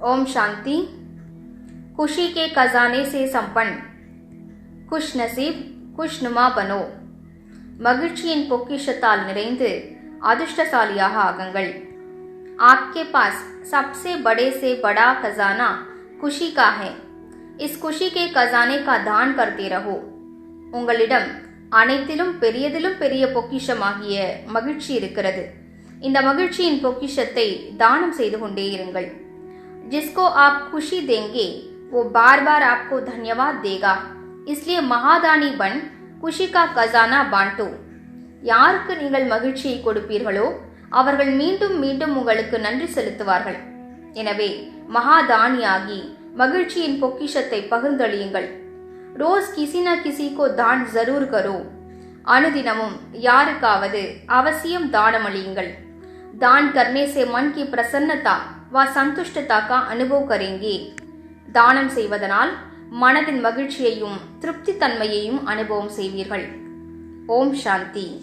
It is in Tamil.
ओम शांति। खुशी के खजाने से संपन्न, खुश नसीब खुशनुमा बनो। மகிழ்ச்சியின் பொக்கிஷத்தால் நிறைந்து அதிர்ஷ்டசாலியாக ஆகுங்கள்। आपके पास सबसे बड़े से बड़ा खजाना खुशी का है। इस खुशी के खजाने का दान करते रहो। உங்களிடம் அனைத்திலும் பெரியதிலும் பெரிய பொக்கிஷமாகிய மகிழ்ச்சி இருக்கிறது। இந்த மகிழ்ச்சியின் பொக்கிஷத்தை தானம் செய்து கொண்டே இருங்கள்। जिसको आप खुशी देंगे वो बार बार आपको धन्यवाद देगा। इसलिए महादानी बन खुशी का खजाना बांटो। யாருக்கு நீங்கள் மகிழ்ச்சியை கொடுப்பீர்களோ அவர்கள் மீண்டும் மீண்டும் உங்களுக்கு நன்றி செலுத்துவார்கள்। எனவே மகாதானியாகி மகிழ்ச்சியின் பொக்கிஷத்தை பகிர்ந்தளியுங்கள்। ரோஸ் கிசி ந கிசி கோ தான் ஜரூர் கரோ। அனுதினமும் யாருக்காவது அவசியம் தானமளியுங்கள்। दान करने से मन की प्रसन्नता व संतुष्टता का अनुभव करेंगे। தானம் செய்வதனால் மனதின் மகிழ்ச்சியையும் திருப்தி தன்மையையும் அனுபவம் செய்வீர்கள்। ஓம் சாந்தி।